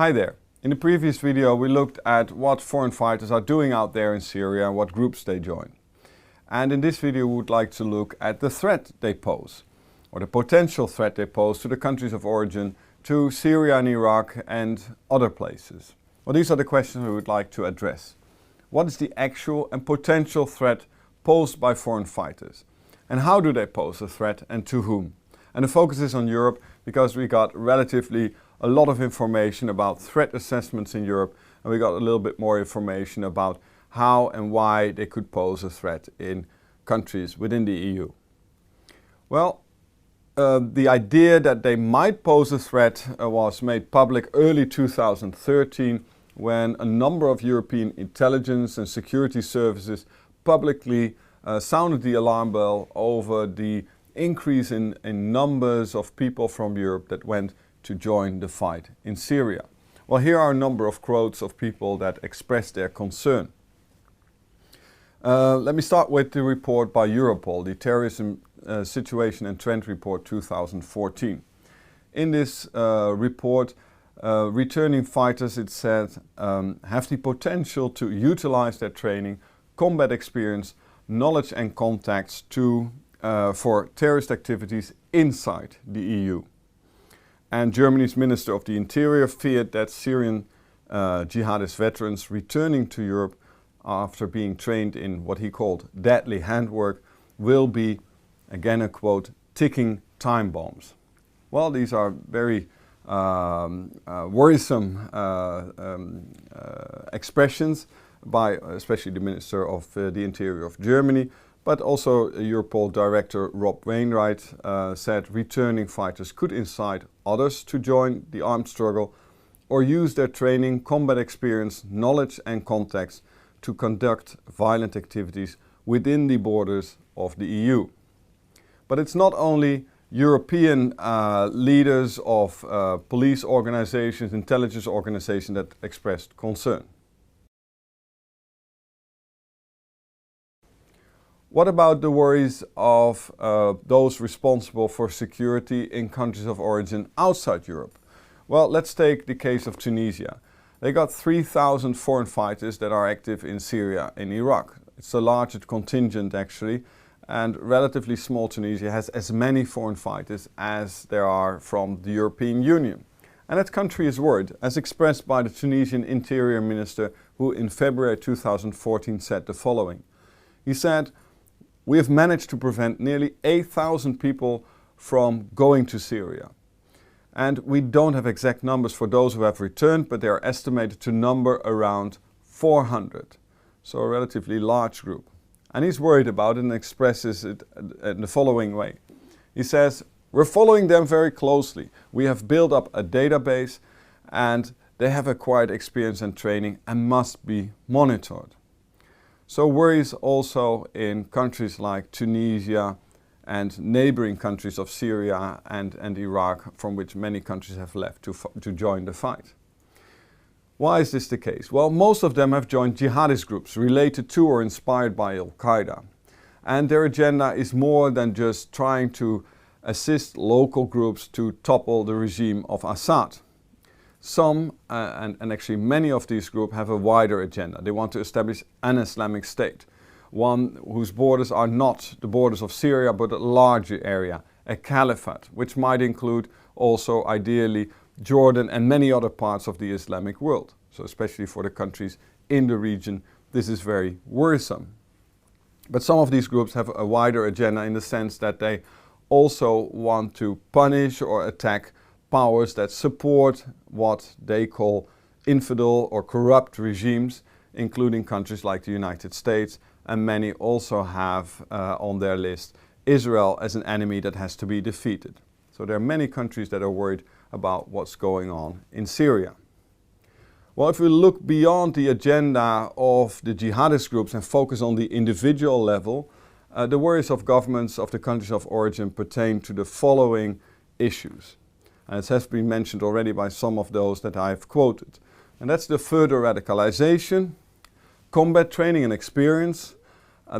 Hi there. In the previous video we looked at what foreign fighters are doing out there in Syria and what groups they join. And in this video we would like to look at the threat they pose, or the potential threat they pose to the countries of origin, to Syria and Iraq and other places. Well, these are the questions we would like to address. What is the actual and potential threat posed by foreign fighters? And how do they pose a threat and to whom? And the focus is on Europe because we got relatively a lot of information about threat assessments in Europe, and we got a little bit more information about how and why they could pose a threat in countries within the EU. Well, the idea that they might pose a threat was made public early 2013 when a number of European intelligence and security services publicly sounded the alarm bell over the increase in numbers of people from Europe that went to join the fight in Syria. Well, here are a number of quotes of people that expressed their concern. Let me start with the report by Europol, the Terrorism Situation and Trend Report 2014. In this report, returning fighters, it said, have the potential to utilize their training, combat experience, knowledge and contacts for terrorist activities inside the EU. And Germany's Minister of the Interior feared that Syrian jihadist veterans returning to Europe after being trained in what he called deadly handwork will be, again a quote, ticking time bombs. Well, these are very worrisome expressions by especially the Minister of the Interior of Germany, but also Europol Director Rob Wainwright said returning fighters could incite others to join the armed struggle or use their training, combat experience, knowledge and contacts to conduct violent activities within the borders of the EU. But it's not only European leaders of police organizations, intelligence organizations that expressed concern. What about the worries of those responsible for security in countries of origin outside Europe? Well, let's take the case of Tunisia. They got 3,000 foreign fighters that are active in Syria and Iraq. It's the largest contingent actually, and relatively small Tunisia has as many foreign fighters as there are from the European Union. And that country is worried, as expressed by the Tunisian Interior Minister, who in February 2014 said the following. He said, "We have managed to prevent nearly 8,000 people from going to Syria. And we don't have exact numbers for those who have returned, but they are estimated to number around 400. So a relatively large group." And he's worried about it and expresses it in the following way. He says, "We're following them very closely. We have built up a database and they have acquired experience and training and must be monitored." So worries also in countries like Tunisia and neighboring countries of Syria and Iraq, from which many countries have left to join the fight. Why is this the case? Well, most of them have joined jihadist groups related to or inspired by Al-Qaeda. And their agenda is more than just trying to assist local groups to topple the regime of Assad. Some, and actually many of these groups, have a wider agenda. They want to establish an Islamic State, one whose borders are not the borders of Syria but a larger area, a caliphate, which might include also ideally Jordan and many other parts of the Islamic world. So especially for the countries in the region, this is very worrisome. But some of these groups have a wider agenda in the sense that they also want to punish or attack powers that support what they call infidel or corrupt regimes, including countries like the United States, and many also have on their list Israel as an enemy that has to be defeated. So there are many countries that are worried about what's going on in Syria. Well, if we look beyond the agenda of the jihadist groups and focus on the individual level, the worries of governments of the countries of origin pertain to the following issues. And it has been mentioned already by some of those that I've quoted. And that's the further radicalization, combat training and experience,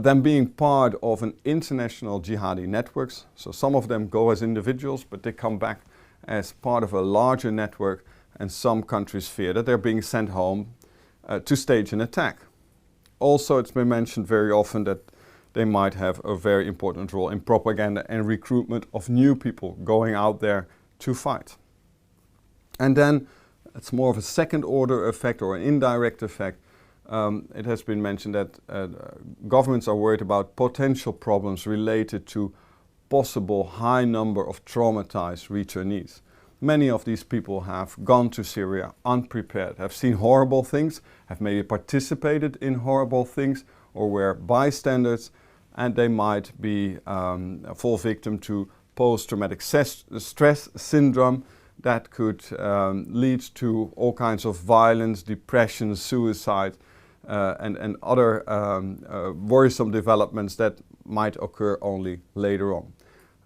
them being part of an international jihadi networks. So some of them go as individuals, but they come back as part of a larger network and some countries fear that they're being sent home to stage an attack. Also, it's been mentioned very often that they might have a very important role in propaganda and recruitment of new people going out there to fight. And then it's more of a second order effect or an indirect effect. It has been mentioned that governments are worried about potential problems related to possible high number of traumatized returnees. Many of these people have gone to Syria unprepared, have seen horrible things, have maybe participated in horrible things or were bystanders, and they might be a full victim to post-traumatic stress syndrome that could lead to all kinds of violence, depression, suicide, and other worrisome developments that might occur only later on.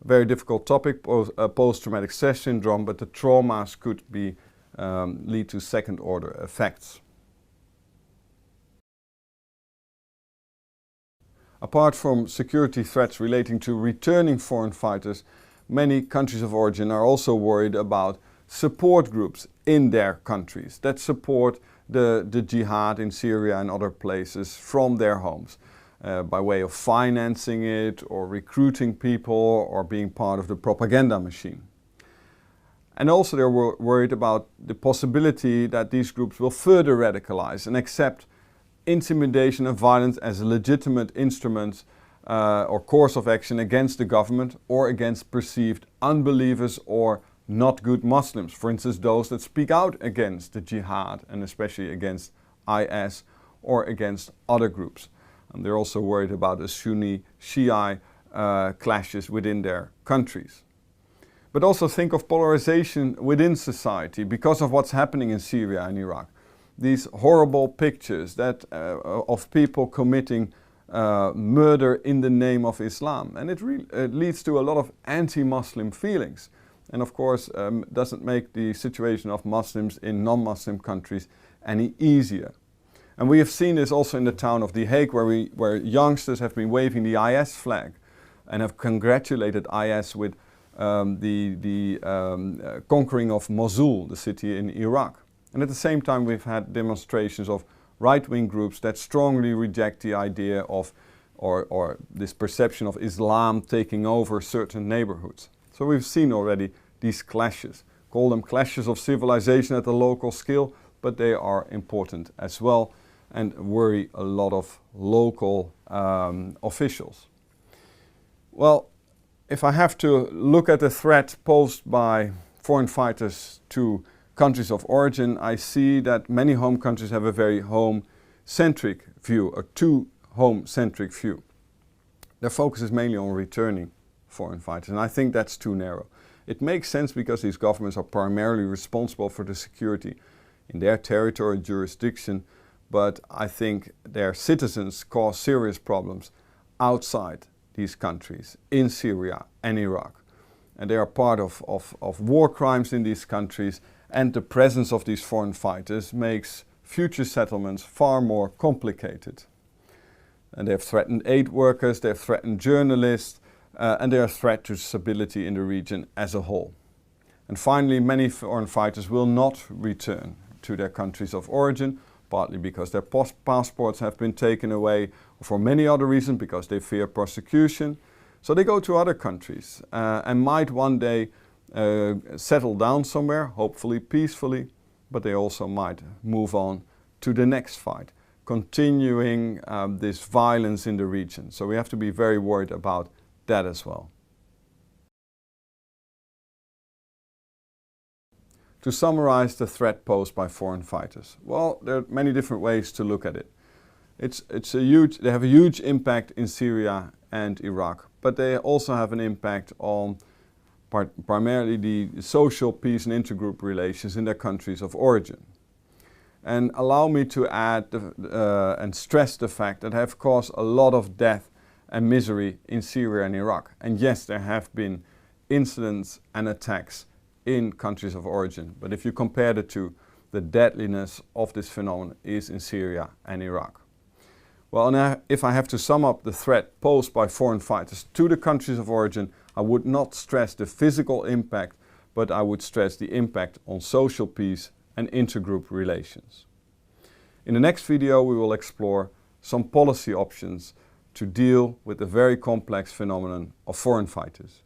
Very difficult topic, post-traumatic stress syndrome, but the traumas could be lead to second-order effects. Apart from security threats relating to returning foreign fighters, many countries of origin are also worried about support groups in their countries that support the jihad in Syria and other places from their homes by way of financing it or recruiting people or being part of the propaganda machine. And also they're worried about the possibility that these groups will further radicalize and accept intimidation and violence as a legitimate instrument or course of action against the government or against perceived unbelievers or not good Muslims. For instance, those that speak out against the jihad and especially against IS or against other groups. And they're also worried about the Sunni-Shia clashes within their countries. But also think of polarization within society because of what's happening in Syria and Iraq. These horrible pictures that, of people committing murder in the name of Islam. And it leads to a lot of anti-Muslim feelings. And of course doesn't make the situation of Muslims in non-Muslim countries any easier. And we have seen this also in the town of The Hague where youngsters have been waving the IS flag and have congratulated IS with the conquering of Mosul, the city in Iraq. And at the same time we've had demonstrations of right-wing groups that strongly reject the idea of or this perception of Islam taking over certain neighborhoods. So we've seen already these clashes. Call them clashes of civilization at the local scale, but they are important as well and worry a lot of local officials. Well, if I have to look at the threat posed by foreign fighters to countries of origin, I see that many home countries have a very home-centric view, a too home-centric view. Their focus is mainly on returning foreign fighters, and I think that's too narrow. It makes sense because these governments are primarily responsible for the security in their territory and jurisdiction, but I think their citizens cause serious problems outside these countries, in Syria and Iraq. And they are part of war crimes in these countries, and the presence of these foreign fighters makes future settlements far more complicated. And they have threatened aid workers, they have threatened journalists, and they are a threat to stability in the region as a whole. And finally, many foreign fighters will not return to their countries of origin, partly because their passports have been taken away, or for many other reasons, because they fear prosecution. So they go to other countries and might one day settle down somewhere, hopefully peacefully, but they also might move on to the next fight, continuing this violence in the region. So we have to be very worried about that as well. To summarize the threat posed by foreign fighters, well, there are many different ways to look at it. They have a huge impact in Syria and Iraq, but they also have an impact on primarily the social peace and intergroup relations in their countries of origin. And allow me to add and stress the fact that they have caused a lot of death and misery in Syria and Iraq. And yes, there have been incidents and attacks in countries of origin, but if you compare the two, the deadliness of this phenomenon is in Syria and Iraq. Well, and if I have to sum up the threat posed by foreign fighters to the countries of origin, I would not stress the physical impact, but I would stress the impact on social peace and intergroup relations. In the next video we will explore some policy options to deal with the very complex phenomenon of foreign fighters.